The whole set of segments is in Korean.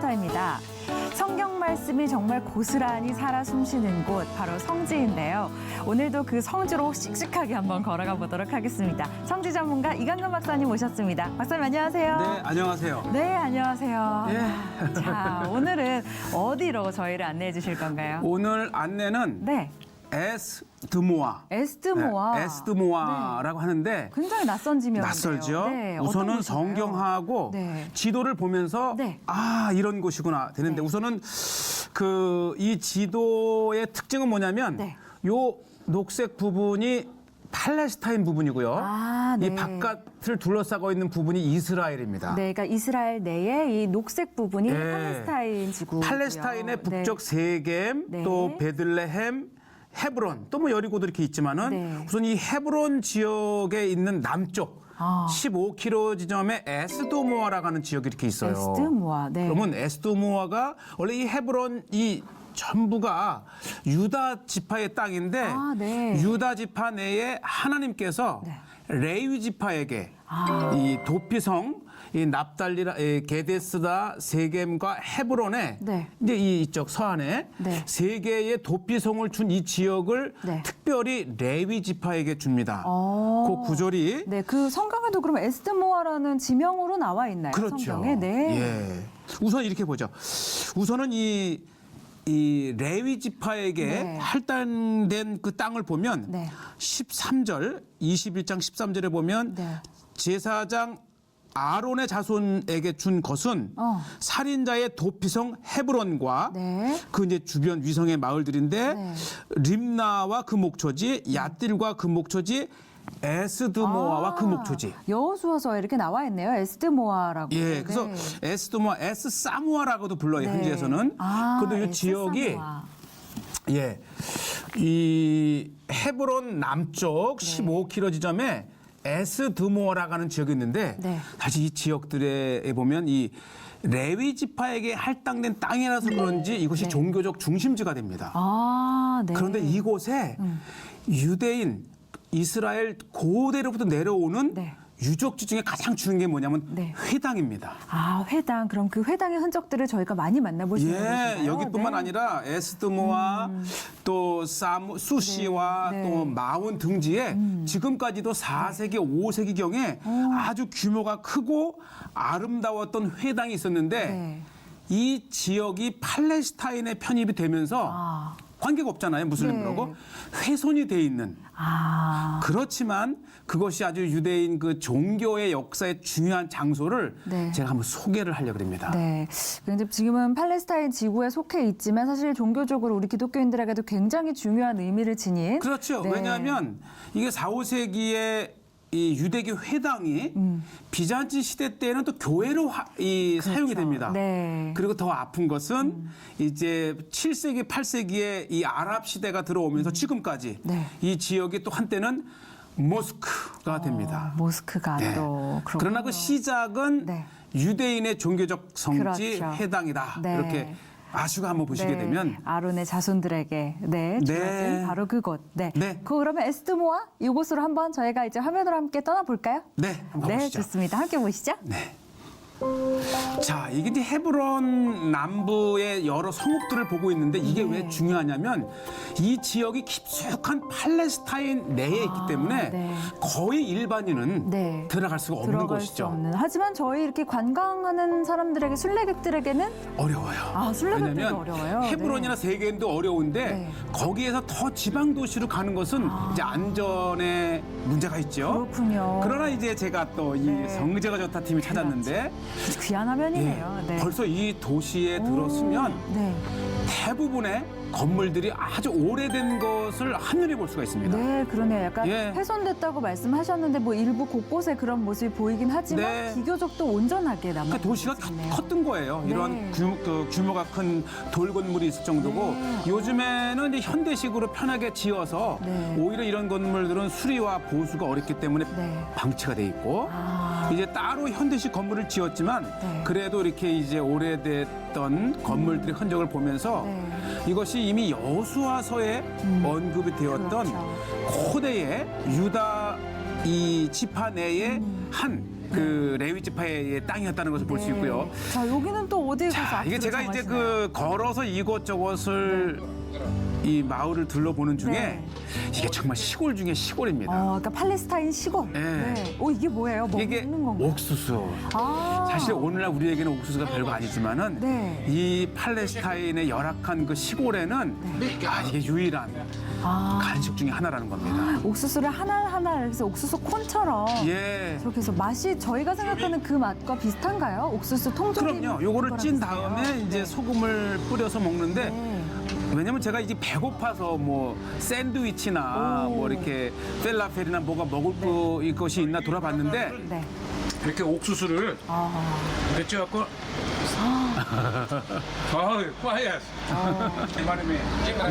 센터입니다. 성경 말씀이 정말 고스란히 살아 숨쉬는 곳, 바로 성지인데요. 오늘도 그 성지로 씩씩하게 한번 걸어가 보도록 하겠습니다. 성지 전문가 이강근 박사님 모셨습니다. 박사님 안녕하세요. 네, 안녕하세요. 네, 안녕하세요. 예. 자, 오늘은 어디로 저희를 안내해 주실 건가요? 오늘 안내는 네, 에스드모아. 에스드모아. 네, 에스드모아라고 하는데 굉장히 낯선 지명인데요. 낯설죠. 네, 어떤 우선은 곳일까요? 성경하고 네. 지도를 보면서 네. 아 이런 곳이구나 되는데 네. 우선은 이 지도의 특징은 뭐냐면 네. 요 녹색 부분이 팔레스타인 부분이고요. 아, 네. 이 바깥을 둘러싸고 있는 부분이 이스라엘입니다. 네, 그러니까 이스라엘 내에 이 녹색 부분이 예. 팔레스타인 지구. 팔레스타인의 북쪽 세겜, 네. 또 베들레헴, 헤브론, 또 뭐 여리고도 이렇게 있지만은 네. 우선 이 헤브론 지역에 있는 남쪽 15km 지점에 에스도모아라고 하는 지역이 이렇게 있어요. 에스드모아. 네. 그러면 에스도모아가 원래 이 헤브론 이 전부가 유다 지파의 땅인데 아, 네. 유다 지파 내에 하나님께서 네. 레위 지파에게 이 도피성 이 납달리라 게데스다 세겜과 헤브론에 네. 이제 이쪽 서안에 네. 세 개의 도피성을 준 이 지역을 네. 특별히 레위 지파에게 줍니다. 어. 그 구절이 네, 그 성경에도 그러면 에스드모아라는 지명으로 나와 있나요? 그렇죠. 성경에? 네. 예. 우선 이렇게 보죠. 우선은 이 레위 지파에게 네. 할당된 그 땅을 보면 네. 13절, 21장 13절에 보면 네. 제사장 아론의 자손에게 준 것은 살인자의 도피성 헤브론과 네. 그 이제 주변 위성의 마을들인데 네. 림나와 그 목초지, 야딜과 그 목초지, 에스드모아와 그 목초지. 여호수아서에 이렇게 나와 있네요. 에스드모아라고. 예, 그래서 네. 에스드모아, 에스사무아라고도 불러요. 네. 현지에서는. 그런데 이 지역이 에스사무아. 예, 이 헤브론 남쪽 15km 지점에 에스드모아라고 하는 지역이 있는데 네. 사실 이 지역들에 보면 이 레위 지파에게 할당된 땅이라서 그런지 이곳이 네. 종교적 중심지가 됩니다. 아, 네. 그런데 이곳에 유대인, 이스라엘 고대로부터 내려오는 네. 유적지 중에 가장 중요한 게 뭐냐면 네. 회당입니다. 아, 회당. 그럼 그 회당의 흔적들을 저희가 많이 만나볼 수 있는 곳인가요? 예, 여기뿐만 네. 아니라 에스드모아 또 수시와 네, 네. 또 마운 등지에 지금까지도 4세기, 5세기경에 아주 규모가 크고 아름다웠던 회당이 있었는데 네. 이 지역이 팔레스타인에 편입이 되면서 관계가 없잖아요. 무슬림들하고 네. 훼손이 돼 있는 그렇지만 그것이 아주 유대인 그 종교의 역사의 중요한 장소를 네. 제가 한번 소개를 하려고 합니다. 네. 그런데 지금은 팔레스타인 지구에 속해 있지만 사실 종교적으로 우리 기독교인들에게도 굉장히 중요한 의미를 지닌. 그렇죠. 네. 왜냐하면 이게 4, 5세기에 이 유대교 회당이 비잔틴 시대 때는 또 교회로 사용이 됩니다. 네. 그리고 더 아픈 것은 이제 7세기, 8세기에 이 아랍 시대가 들어오면서 지금까지 네. 이 지역이 또 한때는 모스크가 됩니다. 모스크가 네. 또 그렇군요. 그러나 그 시작은 네. 유대인의 종교적 성지 그렇죠. 회당이다. 네. 이렇게 아수가 한번 보시게 네, 되면 아론의 자손들에게 네. 주어진 바로 그곳. 네. 네. 그러면 에스드모아 이곳으로 한번 저희가 이제 화면으로 함께 떠나볼까요? 네, 한번 네, 가보시죠. 좋습니다. 함께 보시죠. 네. 자, 이게 이제 헤브론 남부의 여러 성읍들을 보고 있는데 이게 왜 중요하냐면 이 지역이 깊숙한 팔레스타인 내에 있기 때문에 네. 거의 일반인은 네. 들어갈 수가 없는 들어갈 수 곳이죠. 없는. 하지만 저희 이렇게 관광하는 사람들에게 순례객들에게는 어려워요. 순례객들도 왜냐면 어려워요. 헤브론이나 세겜도 어려운데 네. 거기에서 더 지방 도시로 가는 것은 이제 안전에 문제가 있죠. 그렇군요. 그러나 이제 제가 또 이 네. 성지가 좋다 팀이 찾았는데 귀한 화면이네요. 네. 벌써 이 도시에 들었으면 네. 대부분의 건물들이 아주 오래된 것을 한눈에 볼 수가 있습니다. 네, 그러네요. 약간 예. 훼손됐다고 말씀하셨는데 뭐 일부 곳곳에 그런 모습이 보이긴 하지만 네. 비교적 또 온전하게 남아 그러니까 도시가 컸던 거예요. 네. 이러한 규모가 큰 돌건물이 있을 정도고 네. 요즘에는 이제 현대식으로 편하게 지어서 네. 오히려 이런 건물들은 수리와 보수가 어렵기 때문에 네. 방치가 돼 있고 이제 따로 현대식 건물을 지었지만 네. 그래도 이렇게 이제 오래됐던 건물들의 흔적을 보면서 네. 이것이 이미 여호수아서에 언급이 되었던 그렇죠. 고대의 유다 이 지파 내의 한 그 레위 지파의 땅이었다는 것을 볼 수 있고요. 자, 여기는 또 어디에 가서 자, 이게 앞으로 제가 이제 정하시나요? 그 걸어서 이곳저곳을 이 마을을 둘러보는 중에 네. 이게 정말 시골 중에 시골입니다. 그러니까 팔레스타인 시골. 네. 이게 뭐예요? 이게 먹는 건가요? 옥수수. 아. 사실 오늘날 우리에게는 옥수수가 별거 아니지만은 네. 이 팔레스타인의 열악한 그 시골에는 이게 유일한 아. 간식 중에 하나라는 겁니다. 옥수수를 하나하나 해서 옥수수 콘처럼 예. 저렇게 해서 맛이 저희가 생각하는 그 맛과 비슷한가요? 옥수수 통조림. 그럼요. 요거를 거랑 찐 비슷해요? 다음에 이제 소금을 뿌려서 먹는데 네. 왜냐면 제가 이제 배고파서 뭐 샌드위치나 오. 뭐 이렇게 펠라펠이나 뭐가 먹을 것이 있나 돌아봤는데 네. 이렇게 옥수수를 아. 이렇게 갖고 quiet. 말음에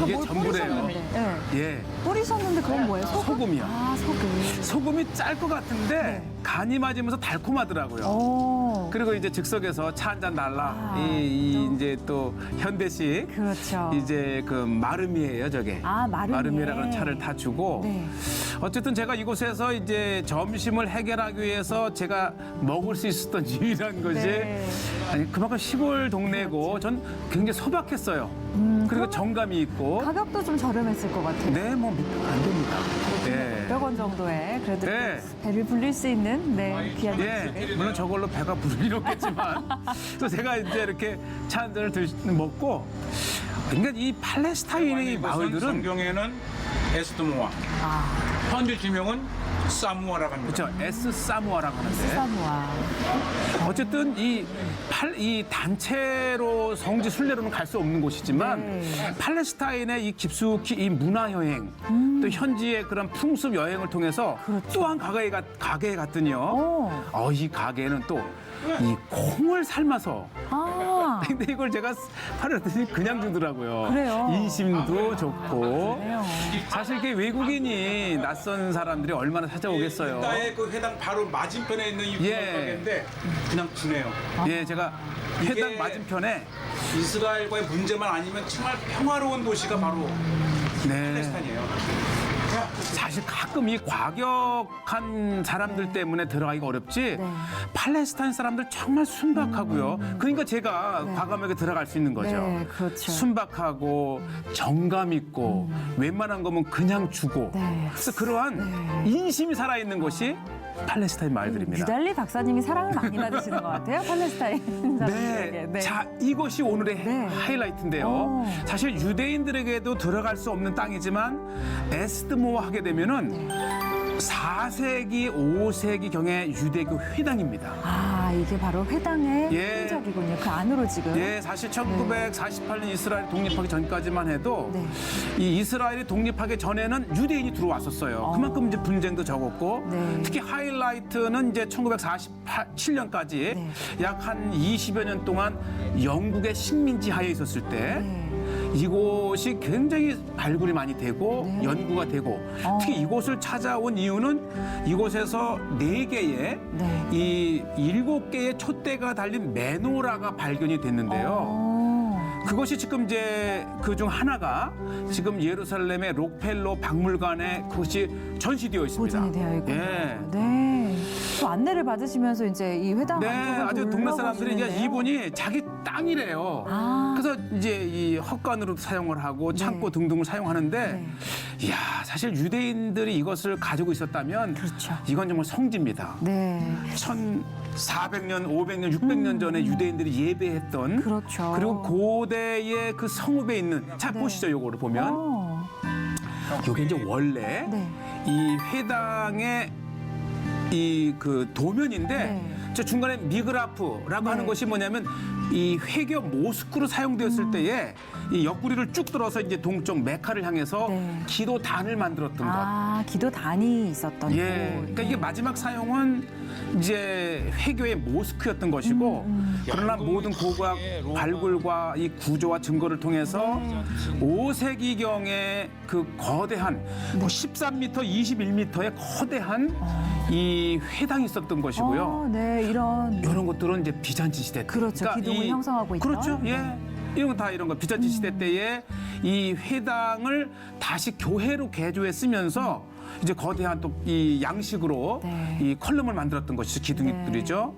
이게 뭘 전부래요. 뿌리셨는데. 네. 예. 뿌리셨는데 그건 뭐예요? 소금이요. 아, 소금. 소금이 짤 것 같은데 네. 간이 맞으면서 달콤하더라고요. 오. 그리고 이제 즉석에서 차 한 잔 달라. 아, 이 이제 또 현대식 그렇죠. 이제 그 마름이에요, 저게. 아, 마름이에. 마름이라는 차를 타 주고. 네. 어쨌든 제가 이곳에서 이제 점심을 해결하기 위해서 제가 먹을 수 있었던 유일한 것이 네. 아니 그만큼 시골 동네고 전 굉장히 소박했어요. 그리고 그러면 정감이 있고. 가격도 좀 저렴했을 것 같아요. 네, 뭐 안 됩니다. 네. 100원 정도에 그래도 네. 배를 불릴 수 있는 귀한 예, 음식을. 물론 저걸로 배가 부를 일 없겠지만 또 제가 이제 이렇게 차 한 잔을 먹고 그러니까 이 팔레스타인의 이 마을들은 성경에는 에스드모아, 아, 현지 지명은 사무아라고 합니다. 그렇죠. 에스 사무아라고 하는데 사무아. 어쨌든 이 단체로 성지 순례로는 갈 수 없는 곳이지만 네. 팔레스타인의 이 깊숙이 이 문화 여행 또 현지의 그런 풍습 여행을 통해서 그렇죠. 또한 가게에 갔더니요. 이 가게에는 또 이 콩을 삶아서 아, 근데 이걸 제가 팔았더니 그냥 주더라고요. 그래요? 인심도 좋고. 그래요. 사실 이렇게 외국인이 낯선 사람들이 얼마나 찾아오겠어요. 나의 그 회당 바로 맞은편에 있는 이 예. 가게인데 그냥 주네요. 예, 제가 회당 이게- 맞은편에 이스라엘과의 문제만 아니면 정말 평화로운 도시가 바로 네. 팔레스타인이에요. 사실 가끔 이 과격한 사람들 때문에 들어가기가 어렵지 네. 팔레스타인 사람들 정말 순박하고요. 그러니까 제가 과감하게 들어갈 수 있는 거죠. 네, 그렇죠. 순박하고 정감 있고 웬만한 거면 그냥 주고 네. 그래서 그러한 인심이 살아있는 곳이 팔레스타인 마을들입니다. 유달리 박사님이 사랑을 많이 받으시는 것 같아요. 팔레스타인 사람들에게. 네. 자, 이것이 오늘의 네. 하이라이트인데요. 오. 사실 유대인들에게도 들어갈 수 없는 땅이지만 에스드모어 하게 되면은 4세기, 5세기 경의 유대교 회당입니다. 아, 이게 바로 회당의 예. 흔적이군요. 그 안으로 지금. 예, 사실 1948년 이스라엘 독립하기 전까지만 해도 네. 이 이스라엘이 독립하기 전에는 유대인이 들어왔었어요. 그만큼 이제 분쟁도 적었고 네. 특히 하이라이트는 이제 1947년까지 네. 약 한 20여 년 동안 영국의 식민지 하에 있었을 때 네. 이곳이 굉장히 발굴이 많이 되고 네. 연구가 되고 특히 이곳을 찾아온 이유는 이곳에서 4개의 네. 이 7개의 촛대가 달린 메노라가 발견이 됐는데요. 그것이 지금 이제 그 중 하나가 지금 예루살렘의 록펠러 박물관에 그것이 전시되어 있습니다. 보존이 되어 있군요. 예. 네. 또 안내를 받으시면서 이제 이 회당 네, 안쪽을 아주 동네 사람들이 이제 둘러보시는데요. 이분이 자기 땅이래요. 아. 그래서 이제 이 헛간으로 사용을 하고 창고 등등을 사용하는데, 이야 사실 유대인들이 이것을 가지고 있었다면, 그렇죠. 이건 정말 성지입니다. 네. 1400년, 500년, 600년 전에 유대인들이 예배했던 그렇죠. 그리고 고대의 그 성읍에 있는 자 네. 보시죠, 요거를 보면 요게 이제 원래 네. 이 회당의 이 그 도면인데 네. 저 중간에 미그라프라고 네. 하는 것이 뭐냐면 이 회교 모스크로 사용되었을 때에 이 옆구리를 쭉 들어서 이제 동쪽 메카를 향해서 네. 기도단을 만들었던 것. 아, 기도단이 있었던 예, 곳. 그러니까 이게 마지막 사용은 이제 회교의 모스크였던 것이고 그러나 모든 고고학 발굴과 이 구조와 증거를 통해서 5세기경의 그 거대한 뭐 13m, 21m의 거대한 이 회당이 있었던 것이고요. 네, 이런 이런 것들은 이제 비잔치 시대 때. 그렇죠. 기둥을 형성하고 있던. 그렇죠. 예. 이런 건 다 이런 거 비잔치 시대 때에 이 회당을 다시 교회로 개조해 쓰면서 이제 거대한 또 이 양식으로 네. 이 컬럼을 만들었던 것이 기둥들이죠.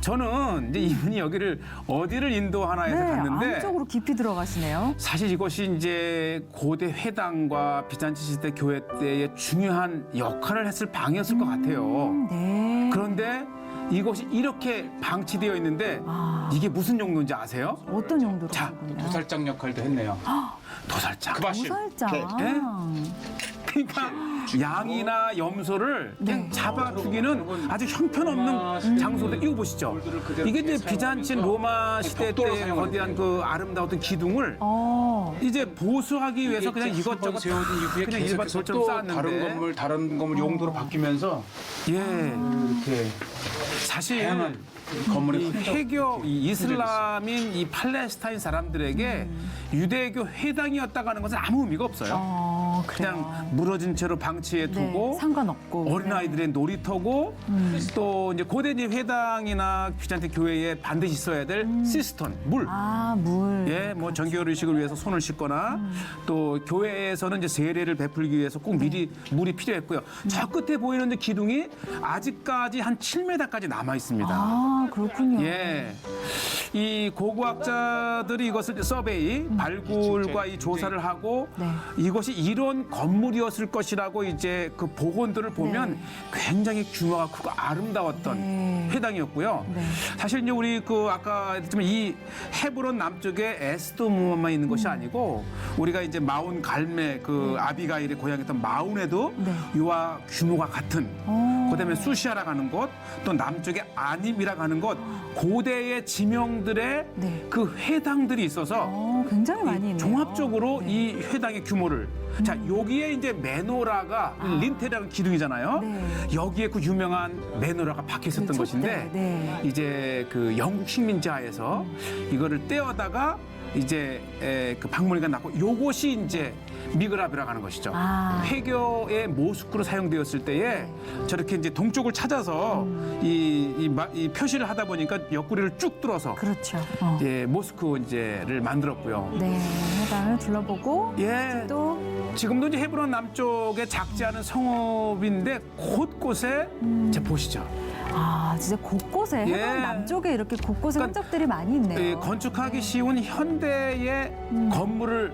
저는 이제 이분이 여기를 어디를 인도하나 해서 네, 갔는데 안쪽으로 깊이 들어가시네요. 사실 이것이 이제 고대 회당과 비잔치 시대 교회 때의 중요한 역할을 했을 방이었을 것 같아요. 네. 그런데 이것이 이렇게 방치되어 있는데 아. 이게 무슨 용도인지 아세요? 어떤 용도로 자, 쓰군요? 도살장 역할도 했네요. 도살장. 그바실. 도살장. 네. 그러니까 양이나 염소를 그냥 네. 잡아 죽이는 아주 형편없는 장소들. 이거 보시죠. 이게 이제 비잔틴 로마 시대 때 거대한 그 아름다웠던 기둥을 이제 보수하기 위해서 그냥 이것저것 세워진 이후에 그냥 일반 계속해서 돌처럼 또 쌓았는데 다른 건물 용도로 바뀌면서 예 이렇게 사실 다양한 건물의 이 흔적. 해교 이 이슬람인 이 팔레스타인 사람들에게 유대교 회당이었다고 하는 것은 아무 의미가 없어요. 그냥 무너진 채로 방치해 두고 네, 상관없고 어린아이들의 놀이터고 또 이제 고대 회당이나 비잔틴 교회에 반드시 있어야 될 시스턴, 물. 물. 예, 뭐 정교 의식을 위해서 손을 씻거나 또 교회에서는 이제 세례를 베풀기 위해서 꼭 미리 물이 필요했고요. 저 끝에 보이는 이제 기둥이 아직까지 한 7m까지 남아 있습니다. 그렇군요. 예. 이 고고학자들이 이것을 이제 서베이, 발굴과 이 조사를 하고 네. 이것이 이런 건물이었을 것이라고 이제 그 복원들을 보면 굉장히 규모가 크고 아름다웠던 네. 회당이었고요. 네. 사실 이제 우리 그 아까 했지만 이 헤브론 남쪽에 에스도무만 있는 것이 아니고 우리가 이제 마운 갈메 그 아비가일의 고향이었던 마운에도 네. 이와 규모가 같은 그다음에 수시아라고 하는 곳, 또 남쪽에 아닙이라고 하는 곳, 고대의 지명들의 네. 그 회당들이 있어서 굉장히 많이 있네요. 종합적으로 네. 이 회당의 규모를 자 여기에 이제 메노라가 린테라는 기둥이잖아요. 네. 여기에 그 유명한 메노라가 박혀 있었던 그 것인데 촛대, 네. 이제 그 영국 식민지하에서 이거를 떼어다가 이제 그 박물관에 났고 요것이 이제 미그라비라고 하는 것이죠. 회교의 모스크로 사용되었을 때에 저렇게 이제 동쪽을 찾아서 이 표시를 하다 보니까 옆구리를 쭉 뚫어서 그렇죠. 예, 모스크 이제를 만들었고요. 네, 해당을 둘러보고 예. 또 지금도 이제 헤브론 남쪽에 작지 않은 성읍인데 곳곳에 이제 보시죠. 진짜 곳곳에 예. 해당 남쪽에 이렇게 곳곳에 그러니까 흔적들이 많이 있네요. 예, 건축하기 쉬운 현대의 건물을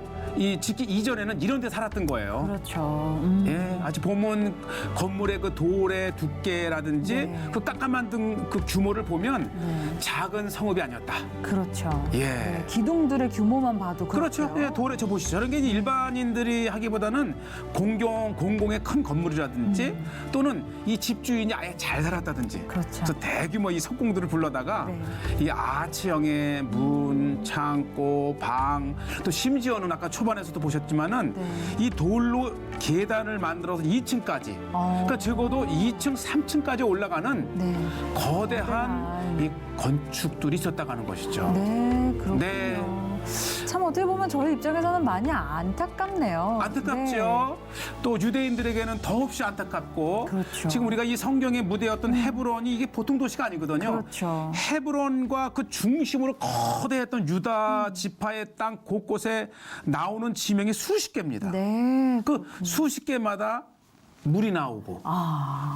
짓기 이전에는 이런 데 살았던 거예요. 그렇죠. 예, 아직 보면 건물의 그 돌의 두께라든지 네. 그 깎아만든 그 규모를 보면 네. 작은 성읍이 아니었다. 그렇죠. 예. 네, 기둥들의 규모만 봐도 그렇죠. 그렇고요. 예, 돌에 저 보시죠. 저런 게 이제 일반인들이 하기보다는 공공의 큰 건물이라든지 또는 이 집주인이 아예 잘 살았다든지. 그렇죠. 그래서 대규모 이 석공들을 불러다가 네. 이 아치형의 문, 창고, 방, 또 심지어는 아까 초반에서도 보셨지만은 네. 이 돌로 계단을 만들어서 2층까지. 그러니까 적어도 2층, 3층까지 올라가는 네. 거대한 이 건축들이 있었다고 하는 것이죠. 네, 그렇군요. 네. 참 어떻게 보면 저희 입장에서는 많이 안타깝네요. 안타깝죠. 또 유대인들에게는 더없이 안타깝고 그렇죠. 지금 우리가 이 성경의 무대였던 헤브론이 이게 보통 도시가 아니거든요. 그렇죠. 헤브론과 그 중심으로 거대했던 유다 지파의 땅 곳곳에 나오는 지명이 수십 개입니다. 네. 그 수십 개마다 물이 나오고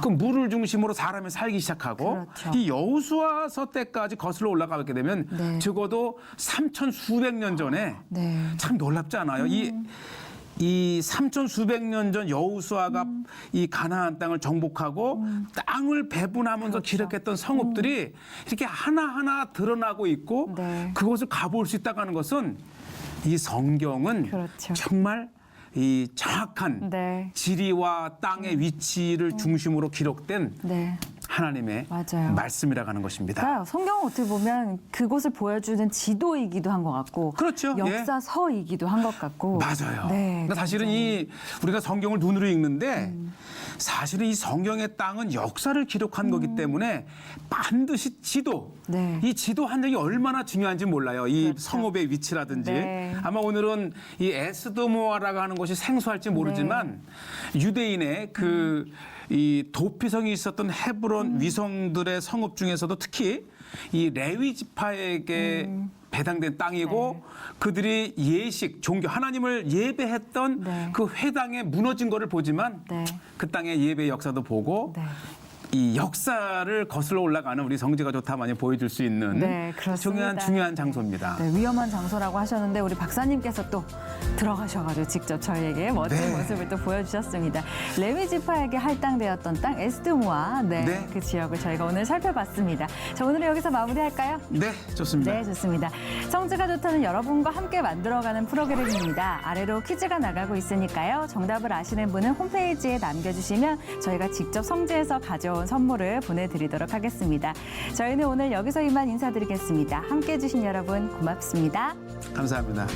그 물을 중심으로 사람이 살기 시작하고 그렇죠. 이 여호수아서 때까지 거슬러 올라가게 되면 네. 적어도 3천 수백 년 전에 네. 참 놀랍지 않아요? 이 3천 수백 년 전 여호수아가 이 가나안 땅을 정복하고 땅을 배분하면서 그렇죠. 기록했던 성읍들이 이렇게 하나하나 드러나고 있고 네. 그것을 가볼 수 있다고 하는 것은 이 성경은 그렇죠. 정말 이 정확한 네. 지리와 땅의 위치를 중심으로 기록된 네. 하나님의 맞아요. 말씀이라고 하는 것입니다. 그러니까 성경은 어떻게 보면 그곳을 보여주는 지도이기도 한 것 같고 그렇죠. 역사서이기도 한 것 같고 맞아요. 네, 그러니까 사실은 이 우리가 성경을 눈으로 읽는데 사실은 이 성경의 땅은 역사를 기록한 거기 때문에 반드시 지도, 네. 이 지도 한 장이 얼마나 중요한지 몰라요. 이 그렇죠. 성읍의 위치라든지 네. 아마 오늘은 이 에스도모아라고 하는 것이 생소할지 모르지만 유대인의 그 이 도피성이 있었던 헤브론 위성들의 성읍 중에서도 특히 이 레위 지파에게 배당된 땅이고 네. 그들이 예식, 종교, 하나님을 예배했던 네. 그 회당에 무너진 거를 보지만 네. 그 땅의 예배 역사도 보고 네. 이 역사를 거슬러 올라가는 우리 성지가 좋다 많이 보여줄 수 있는 네, 그렇습니다. 중요한 장소입니다. 네, 위험한 장소라고 하셨는데 우리 박사님께서 또 들어가셔가지고 직접 저희에게 멋진 네. 모습을 또 보여주셨습니다. 레위 지파에게 할당되었던 땅 에스드모아 네. 그 지역을 저희가 오늘 살펴봤습니다. 자, 오늘은 여기서 마무리할까요? 네, 좋습니다. 네, 좋습니다. 성지가 좋다는 여러분과 함께 만들어가는 프로그램입니다. 아래로 퀴즈가 나가고 있으니까요. 정답을 아시는 분은 홈페이지에 남겨주시면 저희가 직접 성지에서 가져온 선물을 보내드리도록 하겠습니다. 저희는 오늘 여기서 이만 인사드리겠습니다. 함께해 주신 여러분 고맙습니다. 감사합니다.